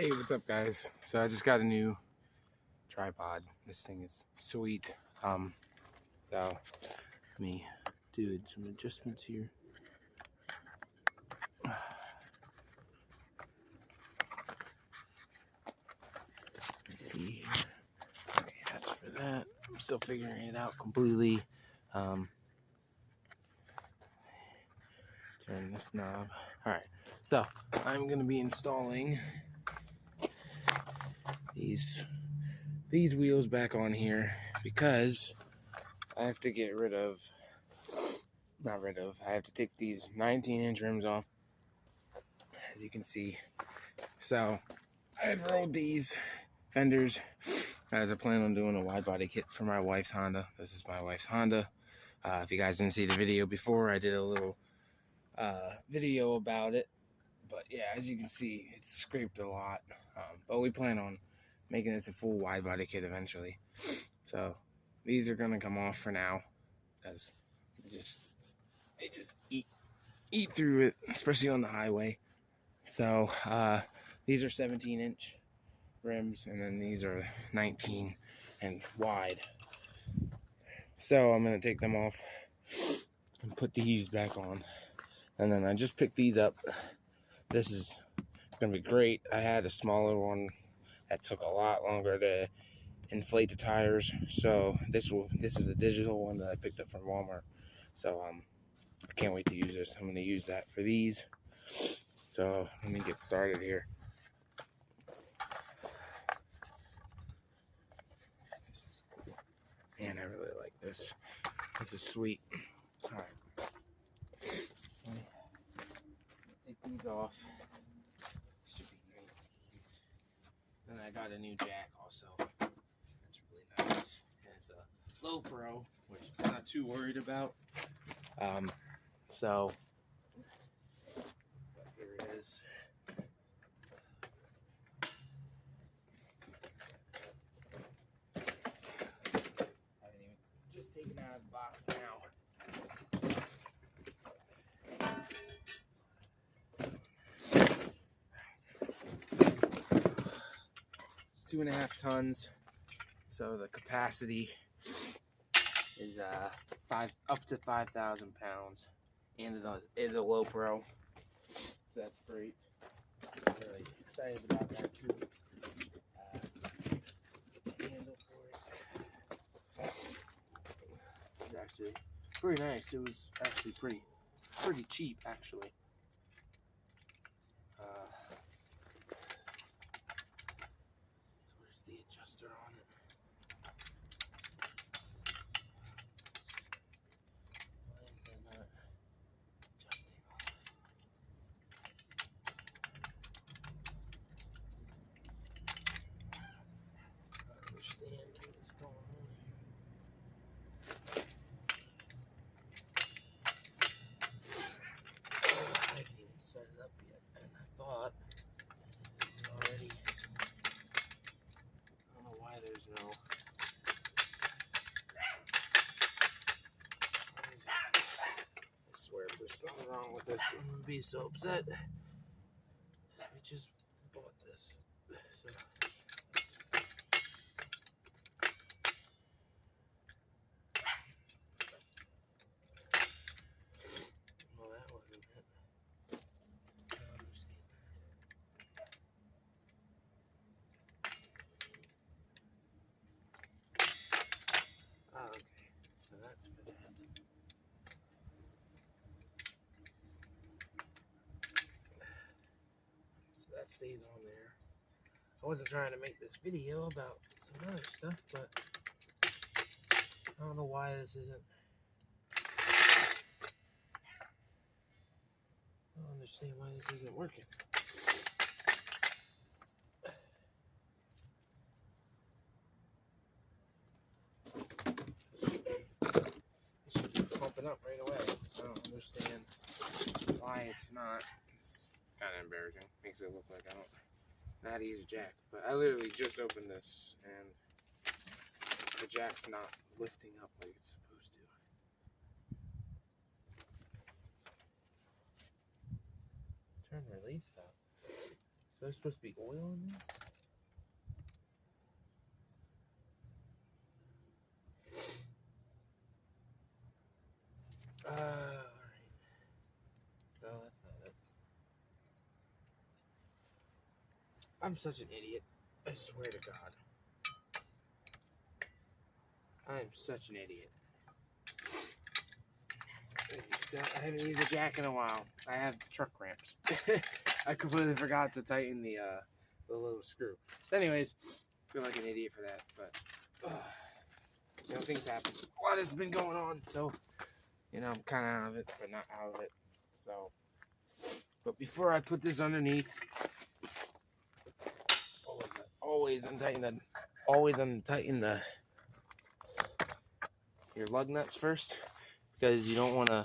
Hey, what's up, guys? So I just got a new tripod. This thing is sweet. So let me do some adjustments here. Let me see here. Okay, that's for that. I'm still figuring it out completely. Turn this knob. All right. So I'm gonna be installing these wheels back on here because I have to get rid of. I have to take these 19-inch rims off, as you can see. So I had rolled these fenders as I plan on doing a wide body kit for my wife's Honda. This is my wife's Honda. If you guys didn't see the video before, I did a little video about it. But yeah, as you can see, it's scraped a lot. But we plan on making this a full wide body kit eventually. So these are gonna come off for now, because they just eat through it, especially on the highway. So these are 17-inch rims, and then these are 19 and wide. So I'm gonna take them off and put these back on. And then I just picked these up. This is gonna be great. I had a smaller one that took a lot longer to inflate the tires. So this is the digital one that I picked up from Walmart. So I can't wait to use this. I'm gonna use that for these. So let me get started here. Man, I really like this. This is sweet. All right. Take these off. Should be nice. Then I got a new jack also. That's really nice. And it's a low pro, which I'm not too worried about. So here it is. Just taken out of the box now. 2.5 tons, so the capacity is up to 5,000 pounds, and it is a low pro, so that's great. I'm really excited about that too. Handle for it. It's actually pretty nice. It was actually pretty cheap actually. The adjuster on it. Why is that not adjusting all the way? I understand what's going on here. I haven't even set it up yet, and I thought already. I don't know why there's no. I swear if there's something wrong with this, I'm gonna be so upset. We just bought this. So. Well, that wasn't it. I understand that. Oh, okay, so that's for that. So that stays on there. I wasn't trying to make this video about some other stuff, but I don't know why this isn't. I don't understand why this isn't working. It should be pumping up right away. I don't understand why it's not. It's kind of embarrassing. Makes it look like I don't know how to use a jack. But I literally just opened this and the jack's not lifting up like it's supposed to. Turn release valve. So there's supposed to be oil in this? Alright. No, that's not it. I'm such an idiot. I swear to God. I'm such an idiot. I haven't used a jack in a while. I have truck cramps. I completely forgot to tighten the little screw. Anyways, I feel like an idiot for that, but you know, things happen. A lot has been going on, so you know, I'm kind of out of it, but not out of it. So, but before I put this underneath, always untighten your lug nuts first, because you don't want to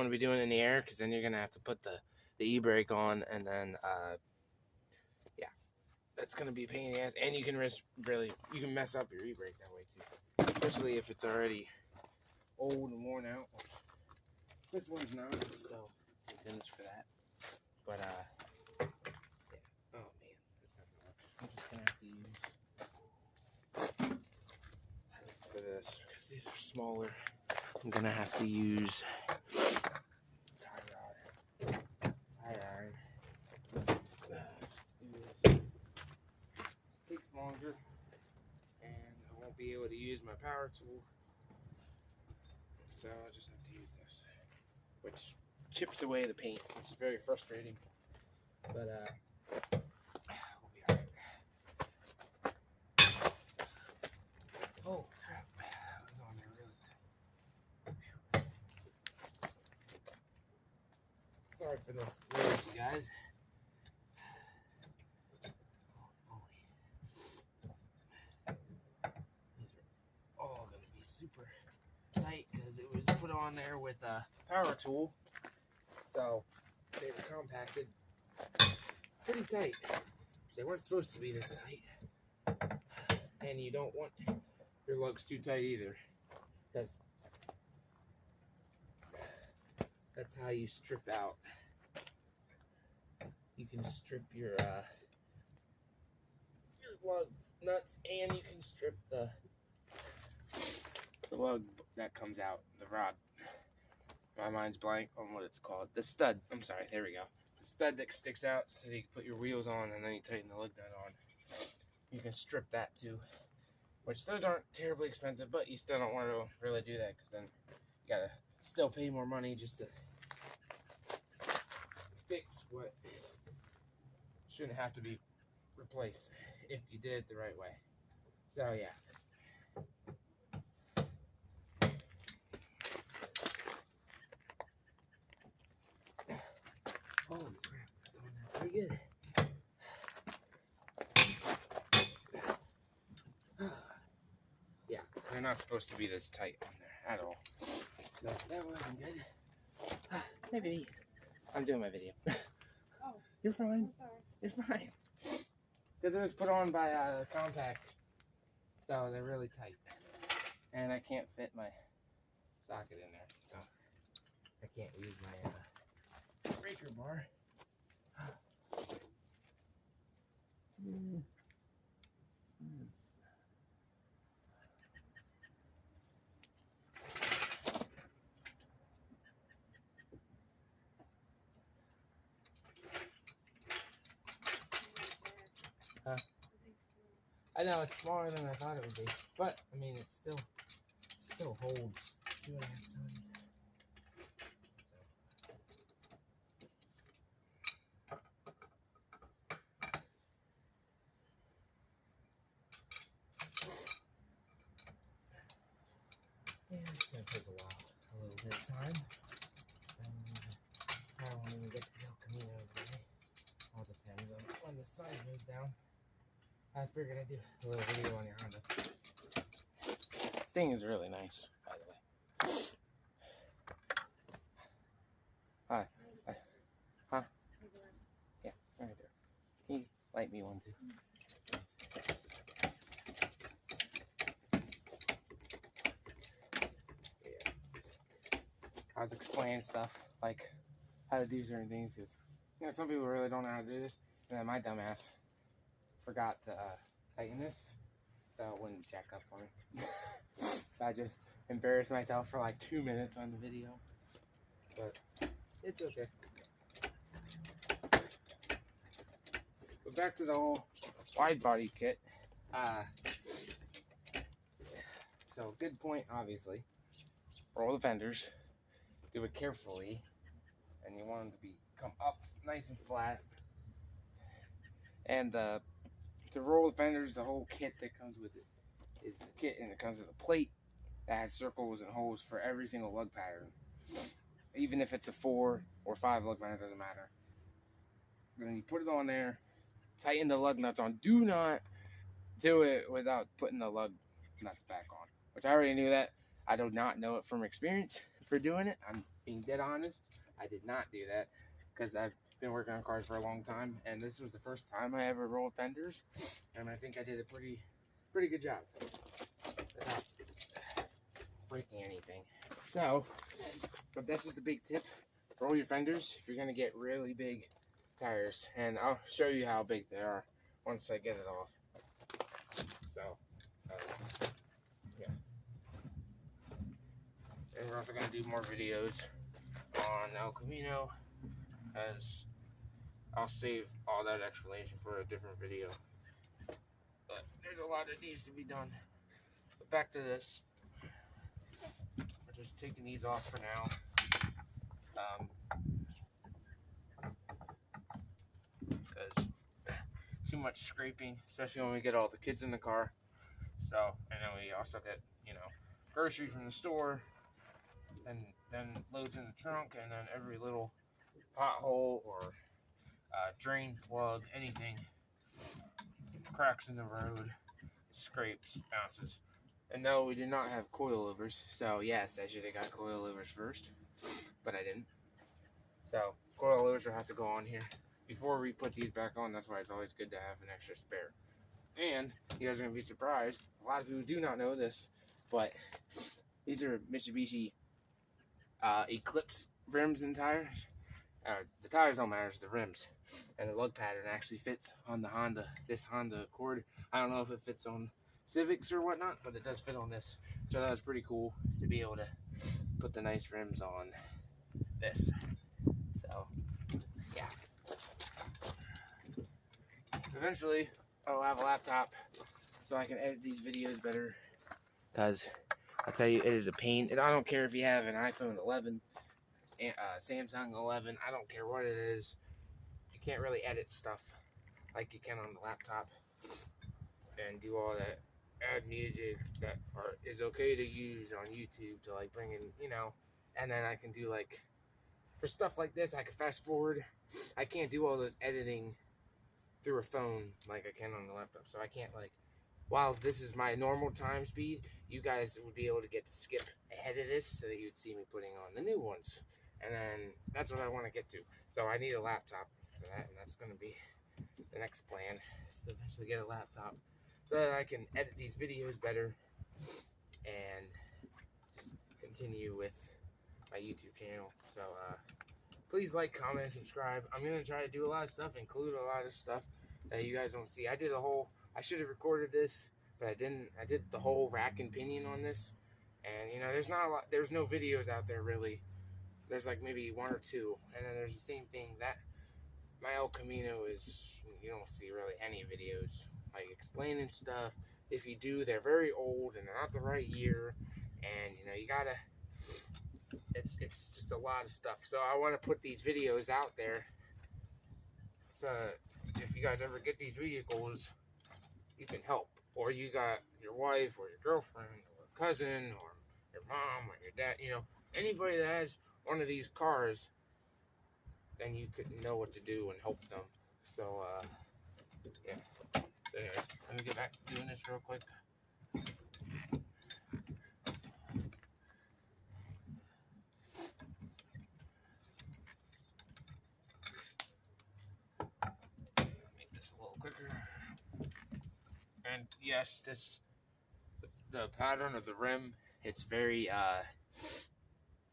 be doing it in the air, because then you're gonna have to put the e-brake on, and then yeah, that's gonna be a pain in the ass, and you can mess up your e-brake that way too, especially if it's already old and worn out. This one's not, so thank goodness for that. But yeah. Oh man, that's not gonna work. I'm just gonna have to use for this, because these are smaller. I'm gonna have to use tie iron. It takes longer, and I won't be able to use my power tool, so I just have to use this, which chips away the paint, which is very frustrating. But we'll be alright. Oh crap! That was on there really tight. Sorry for the noise, you guys. These are all gonna be super tight because it was put on there with a power tool, so they were compacted pretty tight. They weren't supposed to be this tight, and you don't want your lugs too tight either, because that's how you strip out. You can strip your lug nuts, and you can strip the lug that comes out, the rod. My mind's blank on what it's called. The stud. I'm sorry. There we go. The stud that sticks out so you can put your wheels on, and then you tighten the lug nut on. You can strip that too, which those aren't terribly expensive, but you still don't want to really do that, because then you gotta still pay more money just to fix what shouldn't have to be replaced if you did it the right way. So yeah. Holy crap, that's on there pretty good. Yeah, they're not supposed to be this tight on there at all. So that wasn't good. Hey baby, I'm doing my video. Oh, you're fine. I'm sorry. You're fine. Because it was put on by Compact, so they're really tight, and I can't fit my socket in there, so I can't use my breaker bar. Huh? I know it's smaller than I thought it would be, but I mean it still holds 2.5 tons. Yeah, it's gonna take a little bit of time. I don't even get to El Camino today. All depends on when the sun goes down. I figured I'd do a little video on your Honda. This thing is really nice, by the way. Hi. Huh? Yeah, right there. Can you light me one too? Yeah. I was explaining stuff like how to do certain things, because You know, some people really don't know how to do this, and then my dumbass forgot to tighten this, so it wouldn't jack up for me. So I just embarrassed myself for like 2 minutes on the video, but it's okay. But back to the whole wide body kit. So good point, obviously. Roll the fenders, do it carefully, and you want them to come up nice and flat. And to roll the fenders, the whole kit that comes with it is the kit, and it comes with a plate that has circles and holes for every single lug pattern. Even if it's a 4 or 5 lug pattern, it doesn't matter. Then you put it on there, tighten the lug nuts on. Do not do it without putting the lug nuts back on, which I already knew that. I do not know it from experience for doing it. I'm being dead honest. I did not do that because I've been working on cars for a long time, and this was the first time I ever rolled fenders, and I think I did a pretty good job without breaking anything. So, but that's just a big tip. Roll your fenders if you're gonna get really big tires, and I'll show you how big they are once I get it off. So, yeah. And we're also gonna do more videos on El Camino, as I'll save all that explanation for a different video. But there's a lot that needs to be done. But back to this. We're just taking these off for now. Because too much scraping, especially when we get all the kids in the car. So, and then we also get, you know, groceries from the store, and then loads in the trunk, and then every little pothole or drain plug, anything, cracks in the road, scrapes, bounces. And no, we did not have coilovers, so yes, I should have got coilovers first, but I didn't. So coilovers will have to go on here before we put these back on. That's why it's always good to have an extra spare. And you guys are gonna be surprised, a lot of people do not know this, but these are Mitsubishi Eclipse rims and tires. The tires don't matter, it's the rims. And the lug pattern actually fits on the Honda, this Honda Accord. I don't know if it fits on Civics or whatnot, but it does fit on this. So that was pretty cool to be able to put the nice rims on this. So, yeah. Eventually, I'll have a laptop so I can edit these videos better. Because, I'll tell you, it is a pain. And I don't care if you have an iPhone 11, Samsung 11, I don't care what it is. You can't really edit stuff like you can on the laptop and do all that, add music that is okay to use on YouTube to like bring in, you know, and then I can do like, for stuff like this, I can fast forward. I can't do all those editing through a phone like I can on the laptop. So I can't, like, while this is my normal time speed, you guys would be able to get to skip ahead of this so that you'd see me putting on the new ones. And then that's what I want to get to. So I need a laptop for that, and that's going to be the next plan, is to eventually get a laptop so that I can edit these videos better and just continue with my YouTube channel. So please like, comment, and subscribe. I'm going to try to do a lot of stuff, include a lot of stuff that you guys don't see. I should have recorded this, but I didn't. I did the whole rack and pinion on this, and you know, there's no videos out there really. There's like maybe 1 or 2, and then there's the same thing that my El Camino is, you don't see really any videos like explaining stuff. If you do, they're very old and they're not the right year, and you know, you gotta, it's just a lot of stuff. So I want to put these videos out there, so if you guys ever get these vehicles, you can help, or you got your wife or your girlfriend or cousin or your mom or your dad, you know, anybody that has one of these cars, then you could know what to do and help them. So yeah. So anyways, let me get back to doing this real quick. Make this a little quicker. And yes, the pattern of the rim, it's very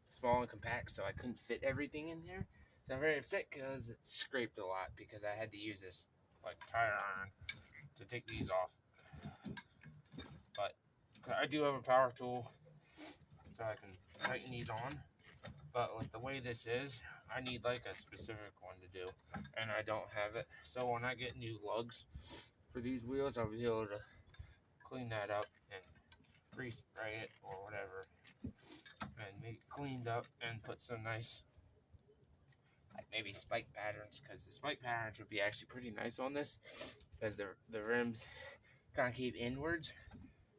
small and compact, so I couldn't fit everything in there. So I'm very upset because it scraped a lot because I had to use this like tire iron to take these off. But I do have a power tool so I can tighten these on. But like the way this is, I need like a specific one to do, and I don't have it. So when I get new lugs for these wheels, I'll be able to clean that up and respray it or whatever, and make it cleaned up and put some nice, like maybe spike patterns, because the spike patterns would be actually pretty nice on this, because the rims kind of cave inwards,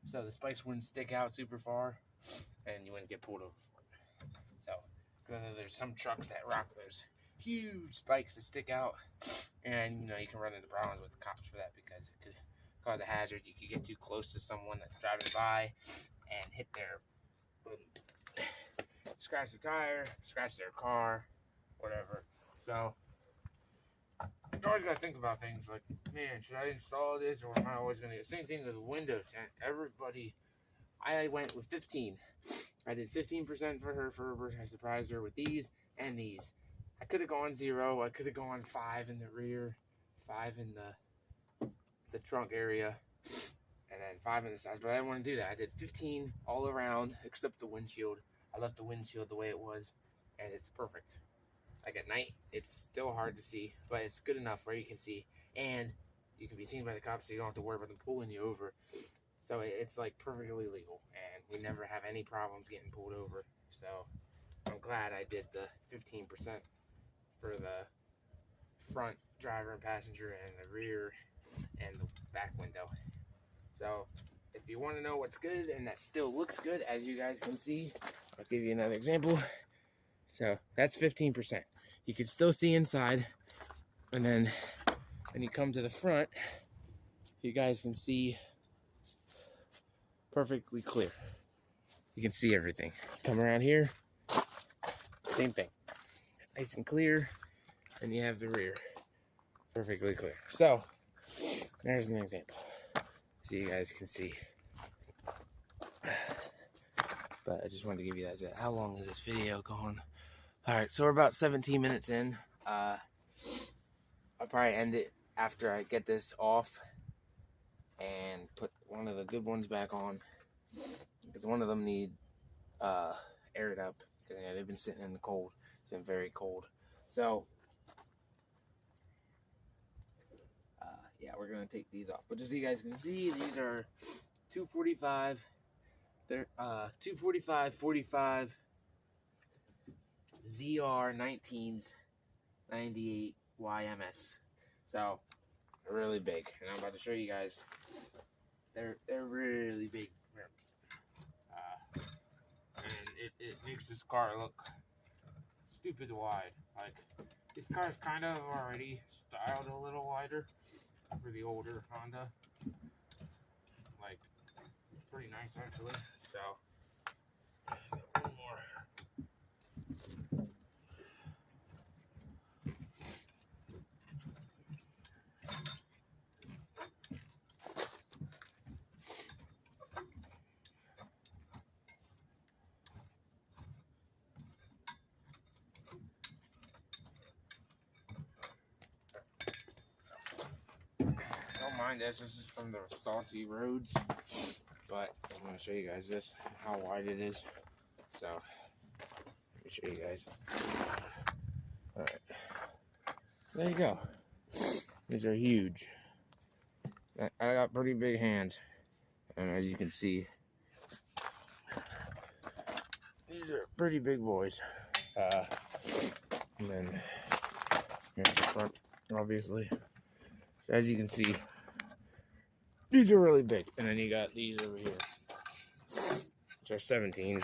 so the spikes wouldn't stick out super far, and you wouldn't get pulled over for it. So there's some trucks that rock those huge spikes that stick out, and you can run into problems with the cops for that because it could cause a hazard. You could get too close to someone that's driving by and hit their, scratch their tire, scratch their car, whatever. So you always gotta think about things like, man, should I install this or am I always gonna get the same thing with the windows? And everybody, I went with 15. I did 15% for her Ferber. I surprised her with these and these. I could have gone 0. I could have gone 5 in the rear, 5 in the trunk area, and then 5 in the sides. But I didn't want to do that. I did 15 all around except the windshield. I left the windshield the way it was, and it's perfect. Like at night, it's still hard to see, but it's good enough where you can see, and you can be seen by the cops, so you don't have to worry about them pulling you over. So it's like perfectly legal, and we never have any problems getting pulled over. So I'm glad I did the 15% for the front driver and passenger, and the rear and the back window. So if you want to know what's good and that still looks good, as you guys can see, I'll give you another example. So that's 15%. You can still see inside, and then when you come to the front, you guys can see perfectly clear. You can see everything. Come around here, same thing. Nice and clear, and you have the rear perfectly clear. So there's an example, so you guys can see. But I just wanted to give you that. How long is this video going? All right, so we're about 17 minutes in. I'll probably end it after I get this off and put one of the good ones back on, because one of them need aired up, because they've been sitting in the cold. It's been very cold. So yeah, we're gonna take these off. But just so you guys can see, these are 245. They're 245 45 ZR 19s 98 YMS. So they're really big, and I'm about to show you guys. They're really big rims, and it makes this car look stupid wide. Like, this car is kind of already styled a little wider for the older Honda. Like, pretty nice actually. So one more. Don't mind this. This is from the salty roads, but I'm going to show you guys this, how wide it is. So let me show you guys. All right, there you go. These are huge. I got pretty big hands, and as you can see, these are pretty big boys. And then here's the front, obviously. So as you can see, these are really big. And then you got these over here, which are 17s.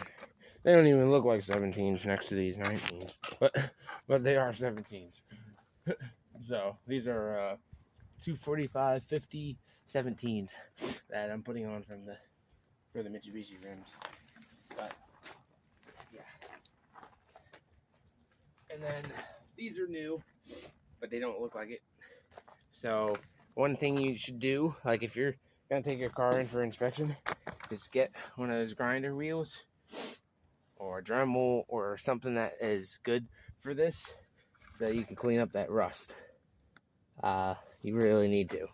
They don't even look like 17s next to these 19s, but they are 17s. So these are 245 50 17s that I'm putting on for the Mitsubishi rims. But yeah. And then these are new, but they don't look like it. So one thing you should do, like if you're gonna take your car in for inspection, is get one of those grinder wheels or a Dremel or something that is good for this. so you can clean up that rust. You really need to,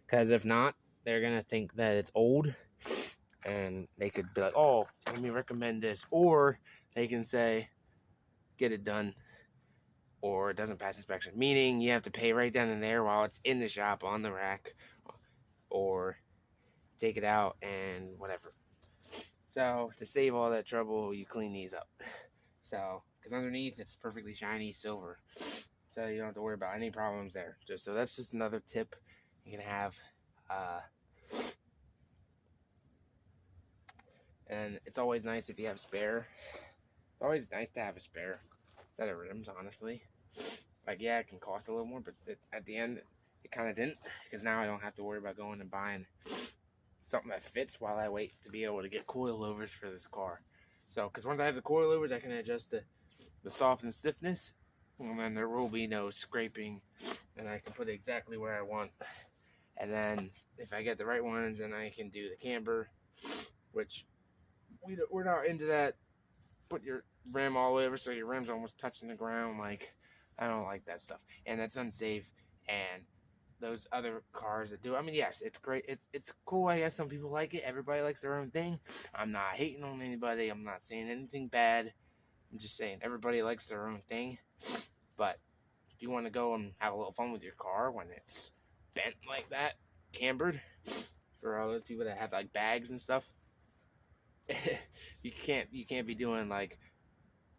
because if not, they're gonna think that it's old, and they could be like, oh, let me recommend this, or they can say, get it done, or it doesn't pass inspection, meaning you have to pay right then and there while it's in the shop on the rack, or take it out and whatever. So to save all that trouble, you clean these up. So, because underneath it's perfectly shiny silver, so you don't have to worry about any problems there. So that's just another tip you can have. And it's always nice if you have spare. It's always nice to have a spare set of rims, honestly. Like, yeah, it can cost a little more, but at the end, it kind of didn't, because now I don't have to worry about going and buying something that fits while I wait to be able to get coilovers for this car. So, because once I have the coilovers, I can adjust the soft and stiffness, and then there will be no scraping, and I can put it exactly where I want. And then if I get the right ones, then I can do the camber, which we're not into that. Put your rim all over so your rim's almost touching the ground. Like, I don't like that stuff, and that's unsafe. And those other cars that do, I mean, yes, it's great. It's cool. I guess some people like it. Everybody likes their own thing. I'm not hating on anybody. I'm not saying anything bad. I'm just saying everybody likes their own thing. But if you want to go and have a little fun with your car when it's bent like that, cambered, for all those people that have like bags and stuff, you can't be doing like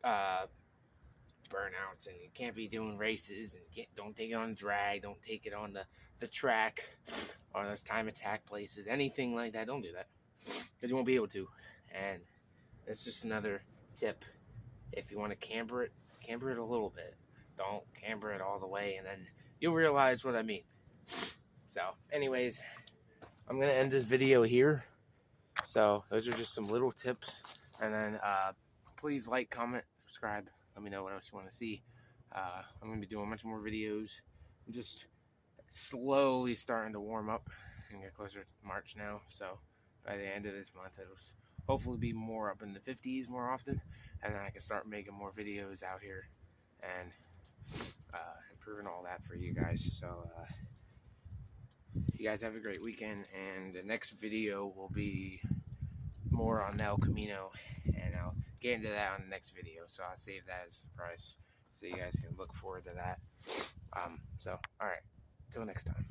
burnouts, and you can't be doing races, and don't take it on drag, don't take it on the track or those time attack places, anything like that. Don't do that, because you won't be able to. And it's just another tip. If you want to camber it a little bit. Don't camber it all the way, and then you'll realize what I mean. So anyways, I'm gonna end this video here. So those are just some little tips, and then please like, comment, subscribe. Let me know what else you want to see. I'm going to be doing much more videos. I'm just slowly starting to warm up and get closer to March now. So by the end of this month, it'll hopefully be more up in the 50s more often. And then I can start making more videos out here and improving all that for you guys. So you guys have a great weekend. And the next video will be more on El Camino, and I'll get into that on the next video, so I'll save that as a surprise so you guys can look forward to that. So alright, till next time.